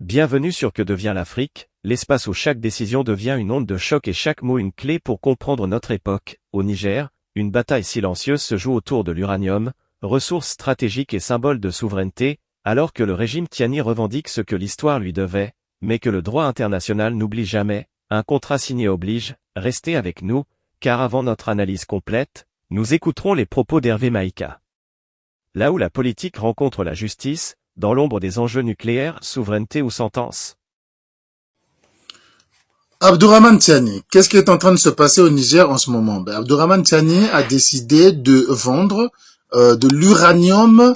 Bienvenue sur Que devient l'Afrique, l'espace où chaque décision devient une onde de choc et chaque mot une clé pour comprendre notre époque. Au Niger, une bataille silencieuse se joue autour de l'uranium, ressource stratégique et symbole de souveraineté, alors que le régime Tiani revendique ce que l'histoire lui devait, mais que le droit international n'oublie jamais. Un contrat signé oblige, restez avec nous, car avant notre analyse complète, nous écouterons les propos d'Hervé Maïka. Là où la politique rencontre la justice, dans l'ombre des enjeux nucléaires, souveraineté ou sentence. Abdourahmane Tiani, qu'est-ce qui est en train de se passer au Niger en ce moment? Abdourahmane Tiani a décidé de vendre de l'uranium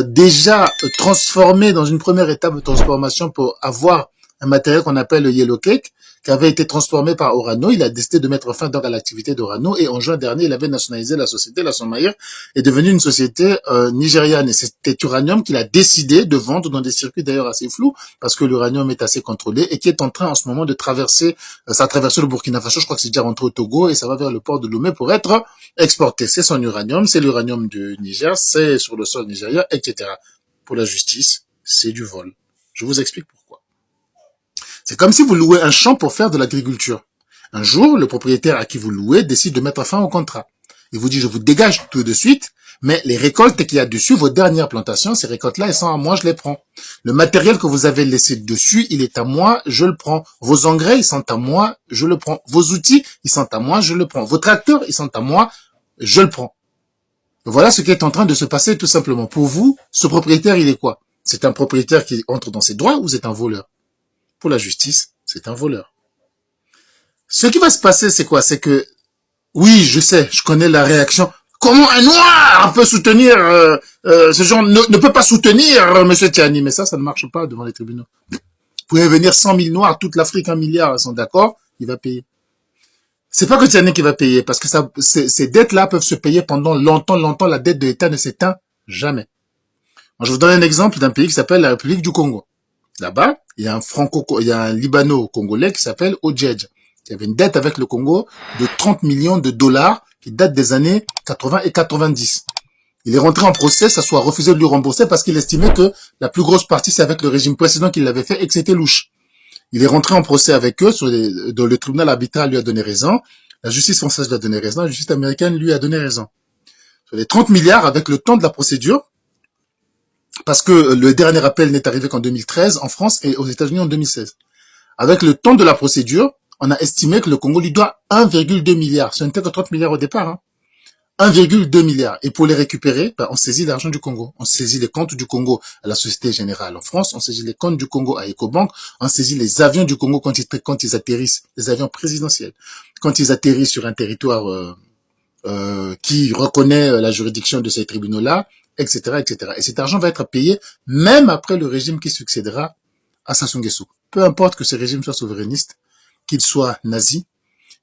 déjà transformé dans une première étape de transformation pour avoir un matériel qu'on appelle le yellow cake, qui avait été transformé par Orano. Il a décidé de mettre fin donc à l'activité d'Orano et en juin dernier, il avait nationalisé la société. La Somaïr est devenue une société nigériane et c'était uranium qu'il a décidé de vendre dans des circuits d'ailleurs assez flous parce que l'uranium est assez contrôlé et qui est en train en ce moment de traverser, ça a traversé le Burkina Faso, je crois que c'est déjà rentré au Togo et ça va vers le port de Lomé pour être exporté. C'est son uranium, c'est l'uranium du Niger, c'est sur le sol nigérien, etc. Pour la justice, c'est du vol. Je vous explique pourquoi. C'est comme si vous louez un champ pour faire de l'agriculture. Un jour, le propriétaire à qui vous louez décide de mettre fin au contrat. Il vous dit, je vous dégage tout de suite, mais les récoltes qu'il y a dessus, vos dernières plantations, ces récoltes-là, elles sont à moi, je les prends. Le matériel que vous avez laissé dessus, il est à moi, je le prends. Vos engrais, ils sont à moi, je le prends. Vos outils, ils sont à moi, je le prends. Vos tracteurs, ils sont à moi, je le prends. Voilà ce qui est en train de se passer tout simplement. Pour vous, ce propriétaire, il est quoi? C'est un propriétaire qui entre dans ses droits ou c'est un voleur? Pour la justice, c'est un voleur. Ce qui va se passer, c'est quoi? C'est que, oui, je sais, je connais la réaction. Comment un noir peut soutenir, ce genre ne peut pas soutenir Monsieur Tiani? Mais ça ne marche pas devant les tribunaux. Vous pouvez venir 100 000 noirs, toute l'Afrique, 1 milliard, ils sont d'accord, il va payer. C'est pas que Tiani qui va payer, parce que ces dettes-là peuvent se payer pendant longtemps, la dette de l'État ne s'éteint jamais. Moi, je vous donne un exemple d'un pays qui s'appelle la République du Congo. Là-bas, il y a un Libano-Congolais qui s'appelle Odjedj, qui avait une dette avec le Congo de 30 millions de dollars qui date des années 80 et 90. Il est rentré en procès, ça soit refusé de lui rembourser parce qu'il estimait que la plus grosse partie c'est avec le régime précédent qu'il l'avait fait et que c'était louche. Il est rentré en procès avec eux, dans le tribunal arbitral lui a donné raison, la justice française lui a donné raison, la justice américaine lui a donné raison. Sur les 30 milliards, avec le temps de la procédure, parce que le dernier appel n'est arrivé qu'en 2013 en France et aux États-Unis en 2016. Avec le temps de la procédure, on a estimé que le Congo lui doit 1,2 milliard. Ce n'était que 30 milliards au départ. Hein. 1,2 milliard. Et pour les récupérer, on saisit l'argent du Congo. On saisit les comptes du Congo à la Société Générale en France. On saisit les comptes du Congo à Ecobank. On saisit les avions du Congo quand ils atterrissent, les avions présidentiels. Quand ils atterrissent sur un territoire qui reconnaît la juridiction de ces tribunaux-là, etc., etc. Et cet argent va être payé même après le régime qui succédera à Sassou Nguesso. Peu importe que ce régime soit souverainiste, qu'il soit nazi,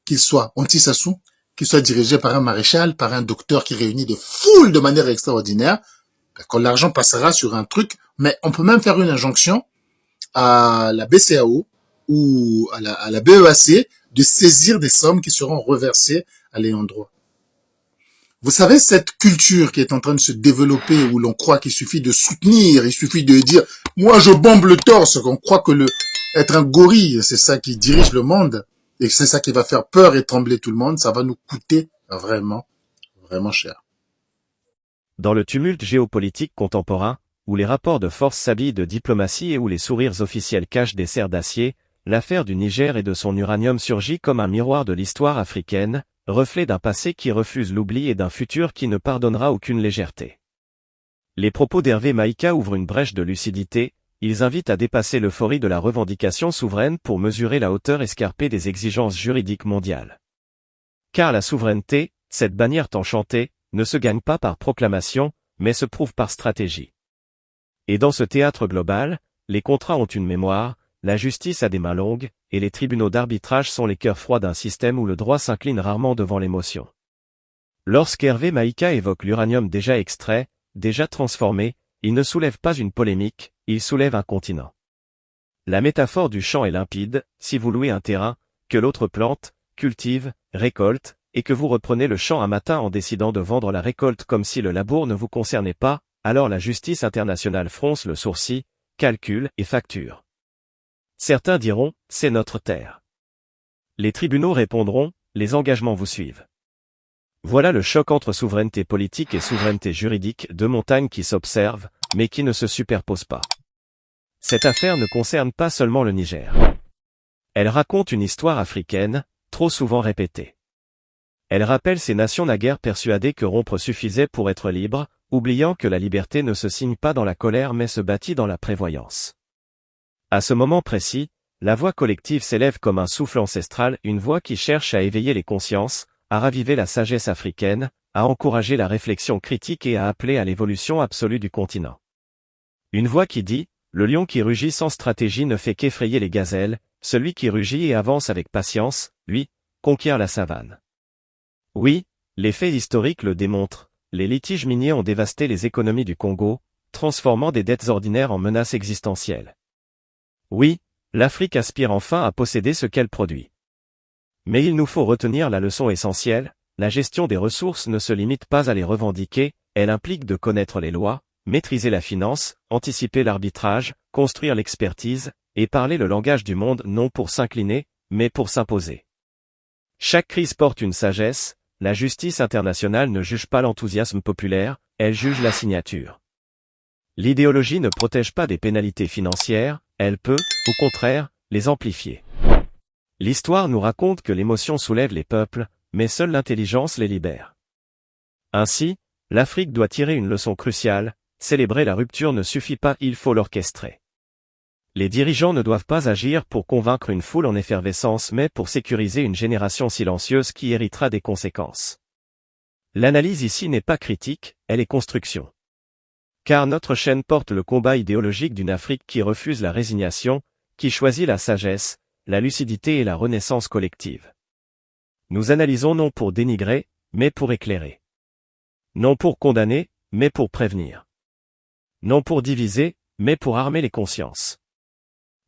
qu'il soit anti-Sassou, qu'il soit dirigé par un maréchal, par un docteur qui réunit des foules de manière extraordinaire, quand l'argent passera sur un truc, mais on peut même faire une injonction à la BCAO ou à la BEAC de saisir des sommes qui seront reversées à l'ayant droit. Vous savez, cette culture qui est en train de se développer où l'on croit qu'il suffit de soutenir, il suffit de dire « moi je bombe le torse », qu'on croit que être un gorille, c'est ça qui dirige le monde et que c'est ça qui va faire peur et trembler tout le monde, ça va nous coûter vraiment, vraiment cher. Dans le tumulte géopolitique contemporain, où les rapports de force s'habillent de diplomatie et où les sourires officiels cachent des serres d'acier, l'affaire du Niger et de son uranium surgit comme un miroir de l'histoire africaine, reflet d'un passé qui refuse l'oubli et d'un futur qui ne pardonnera aucune légèreté. Les propos d'Hervé Maïka ouvrent une brèche de lucidité, ils invitent à dépasser l'euphorie de la revendication souveraine pour mesurer la hauteur escarpée des exigences juridiques mondiales. Car la souveraineté, cette bannière tant chantée, ne se gagne pas par proclamation, mais se prouve par stratégie. Et dans ce théâtre global, les contrats ont une mémoire, la justice a des mains longues, et les tribunaux d'arbitrage sont les cœurs froids d'un système où le droit s'incline rarement devant l'émotion. Lorsqu'Hervé Maïka évoque l'uranium déjà extrait, déjà transformé, il ne soulève pas une polémique, il soulève un continent. La métaphore du champ est limpide, si vous louez un terrain, que l'autre plante, cultive, récolte, et que vous reprenez le champ un matin en décidant de vendre la récolte comme si le labour ne vous concernait pas, alors la justice internationale fronce le sourcil, calcule et facture. Certains diront, c'est notre terre. Les tribunaux répondront, les engagements vous suivent. Voilà le choc entre souveraineté politique et souveraineté juridique, deux montagnes qui s'observent, mais qui ne se superposent pas. Cette affaire ne concerne pas seulement le Niger. Elle raconte une histoire africaine, trop souvent répétée. Elle rappelle ces nations naguère persuadées que rompre suffisait pour être libre, oubliant que la liberté ne se signe pas dans la colère mais se bâtit dans la prévoyance. À ce moment précis, la voix collective s'élève comme un souffle ancestral, une voix qui cherche à éveiller les consciences, à raviver la sagesse africaine, à encourager la réflexion critique et à appeler à l'évolution absolue du continent. Une voix qui dit, le lion qui rugit sans stratégie ne fait qu'effrayer les gazelles, celui qui rugit et avance avec patience, lui, conquiert la savane. Oui, les faits historiques le démontrent, les litiges miniers ont dévasté les économies du Congo, transformant des dettes ordinaires en menaces existentielles. Oui, l'Afrique aspire enfin à posséder ce qu'elle produit. Mais il nous faut retenir la leçon essentielle, la gestion des ressources ne se limite pas à les revendiquer, elle implique de connaître les lois, maîtriser la finance, anticiper l'arbitrage, construire l'expertise, et parler le langage du monde non pour s'incliner, mais pour s'imposer. Chaque crise porte une sagesse, la justice internationale ne juge pas l'enthousiasme populaire, elle juge la signature. L'idéologie ne protège pas des pénalités financières, elle peut, au contraire, les amplifier. L'histoire nous raconte que l'émotion soulève les peuples, mais seule l'intelligence les libère. Ainsi, l'Afrique doit tirer une leçon cruciale, célébrer la rupture ne suffit pas, il faut l'orchestrer. Les dirigeants ne doivent pas agir pour convaincre une foule en effervescence mais pour sécuriser une génération silencieuse qui héritera des conséquences. L'analyse ici n'est pas critique, elle est construction. Car notre chaîne porte le combat idéologique d'une Afrique qui refuse la résignation, qui choisit la sagesse, la lucidité et la renaissance collective. Nous analysons non pour dénigrer, mais pour éclairer. Non pour condamner, mais pour prévenir. Non pour diviser, mais pour armer les consciences.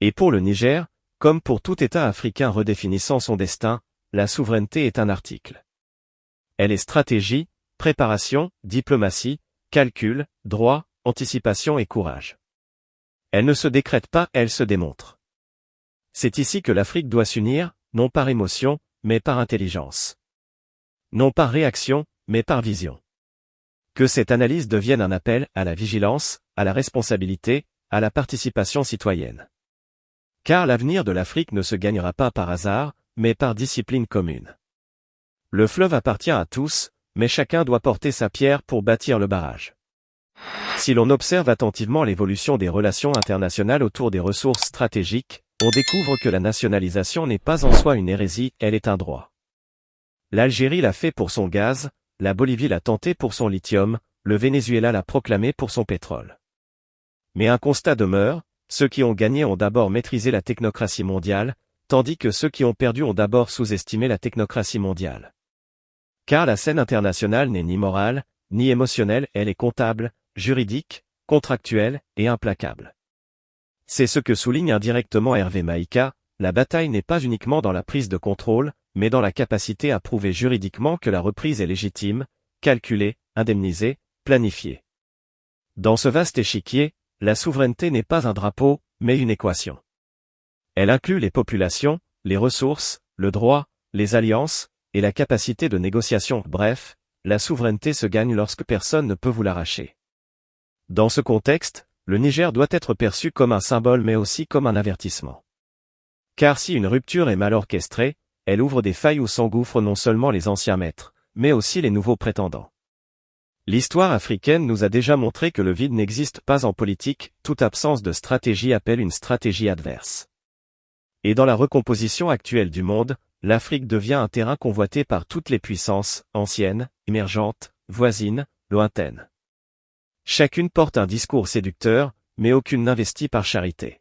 Et pour le Niger, comme pour tout État africain redéfinissant son destin, la souveraineté est un article. Elle est stratégie, préparation, diplomatie, calcul, droit, anticipation et courage. Elle ne se décrète pas, elle se démontre. C'est ici que l'Afrique doit s'unir, non par émotion, mais par intelligence. Non par réaction, mais par vision. Que cette analyse devienne un appel à la vigilance, à la responsabilité, à la participation citoyenne. Car l'avenir de l'Afrique ne se gagnera pas par hasard, mais par discipline commune. Le fleuve appartient à tous, mais chacun doit porter sa pierre pour bâtir le barrage. Si l'on observe attentivement l'évolution des relations internationales autour des ressources stratégiques, on découvre que la nationalisation n'est pas en soi une hérésie, elle est un droit. L'Algérie l'a fait pour son gaz, la Bolivie l'a tenté pour son lithium, le Venezuela l'a proclamé pour son pétrole. Mais un constat demeure, ceux qui ont gagné ont d'abord maîtrisé la technocratie mondiale, tandis que ceux qui ont perdu ont d'abord sous-estimé la technocratie mondiale. Car la scène internationale n'est ni morale, ni émotionnelle, elle est comptable, juridique, contractuelle et implacable. C'est ce que souligne indirectement Hervé Maïka, la bataille n'est pas uniquement dans la prise de contrôle, mais dans la capacité à prouver juridiquement que la reprise est légitime, calculée, indemnisée, planifiée. Dans ce vaste échiquier, la souveraineté n'est pas un drapeau, mais une équation. Elle inclut les populations, les ressources, le droit, les alliances, et la capacité de négociation. Bref, la souveraineté se gagne lorsque personne ne peut vous l'arracher. Dans ce contexte, le Niger doit être perçu comme un symbole mais aussi comme un avertissement. Car si une rupture est mal orchestrée, elle ouvre des failles où s'engouffrent non seulement les anciens maîtres, mais aussi les nouveaux prétendants. L'histoire africaine nous a déjà montré que le vide n'existe pas en politique, toute absence de stratégie appelle une stratégie adverse. Et dans la recomposition actuelle du monde, l'Afrique devient un terrain convoité par toutes les puissances, anciennes, émergentes, voisines, lointaines. Chacune porte un discours séducteur, mais aucune n'investit par charité.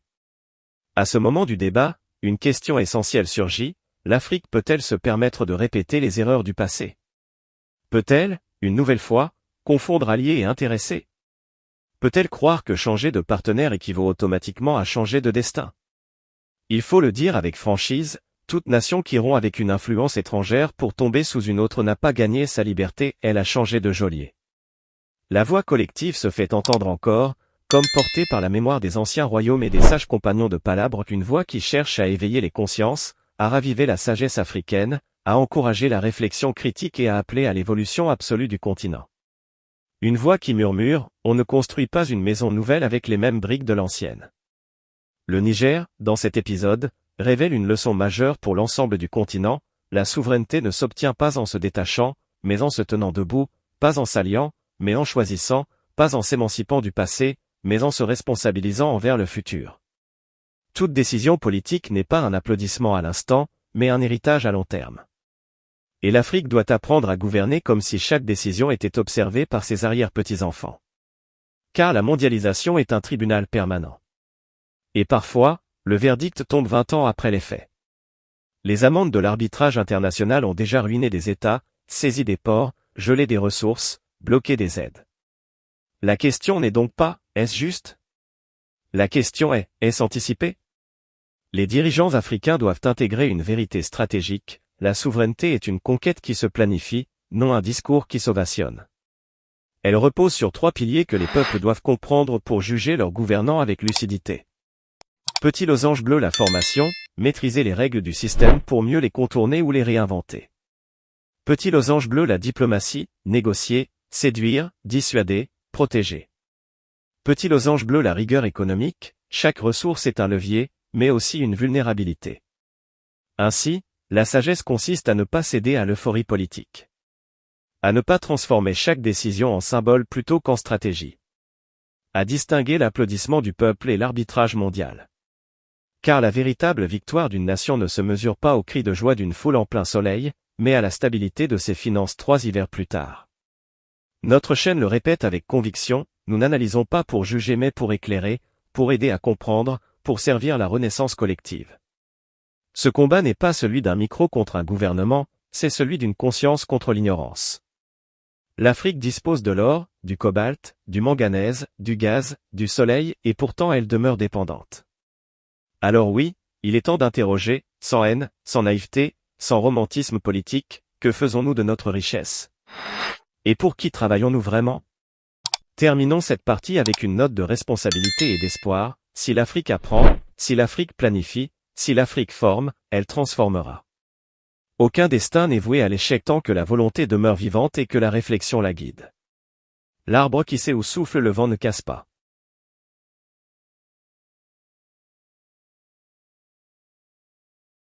À ce moment du débat, une question essentielle surgit, l'Afrique peut-elle se permettre de répéter les erreurs du passé? Peut-elle, une nouvelle fois, confondre alliés et intéressés? Peut-elle croire que changer de partenaire équivaut automatiquement à changer de destin? Il faut le dire avec franchise, toute nation qui rompt avec une influence étrangère pour tomber sous une autre n'a pas gagné sa liberté, elle a changé de geôlier. La voix collective se fait entendre encore, comme porté par la mémoire des anciens royaumes et des sages compagnons de Palabre, une voix qui cherche à éveiller les consciences, à raviver la sagesse africaine, à encourager la réflexion critique et à appeler à l'évolution absolue du continent. Une voix qui murmure, on ne construit pas une maison nouvelle avec les mêmes briques de l'ancienne. Le Niger, dans cet épisode, révèle une leçon majeure pour l'ensemble du continent, la souveraineté ne s'obtient pas en se détachant, mais en se tenant debout, pas en s'alliant, mais en choisissant, pas en s'émancipant du passé, mais en se responsabilisant envers le futur. Toute décision politique n'est pas un applaudissement à l'instant, mais un héritage à long terme. Et l'Afrique doit apprendre à gouverner comme si chaque décision était observée par ses arrière-petits-enfants. Car la mondialisation est un tribunal permanent. Et parfois, le verdict tombe 20 ans après les faits. Les amendes de l'arbitrage international ont déjà ruiné des États, saisi des ports, gelé des ressources, bloqué des aides. La question n'est donc pas, est-ce juste? La question est-ce anticipé? Les dirigeants africains doivent intégrer une vérité stratégique, la souveraineté est une conquête qui se planifie, non un discours qui s'ovationne. Elle repose sur 3 piliers que les peuples doivent comprendre pour juger leurs gouvernants avec lucidité. Petit losange bleu, la formation, maîtriser les règles du système pour mieux les contourner ou les réinventer. Petit losange bleu, la diplomatie, négocier, séduire, dissuader, protéger. Petit losange bleu, la rigueur économique, chaque ressource est un levier, mais aussi une vulnérabilité. Ainsi, la sagesse consiste à ne pas céder à l'euphorie politique. À ne pas transformer chaque décision en symbole plutôt qu'en stratégie. À distinguer l'applaudissement du peuple et l'arbitrage mondial. Car la véritable victoire d'une nation ne se mesure pas au cri de joie d'une foule en plein soleil, mais à la stabilité de ses finances 3 hivers plus tard. Notre chaîne le répète avec conviction, nous n'analysons pas pour juger mais pour éclairer, pour aider à comprendre, pour servir la renaissance collective. Ce combat n'est pas celui d'un micro contre un gouvernement, c'est celui d'une conscience contre l'ignorance. L'Afrique dispose de l'or, du cobalt, du manganèse, du gaz, du soleil, et pourtant elle demeure dépendante. Alors oui, il est temps d'interroger, sans haine, sans naïveté, sans romantisme politique, que faisons-nous de notre richesse? Et pour qui travaillons-nous vraiment? Terminons cette partie avec une note de responsabilité et d'espoir, si l'Afrique apprend, si l'Afrique planifie, si l'Afrique forme, elle transformera. Aucun destin n'est voué à l'échec tant que la volonté demeure vivante et que la réflexion la guide. L'arbre qui sait où souffle le vent ne casse pas.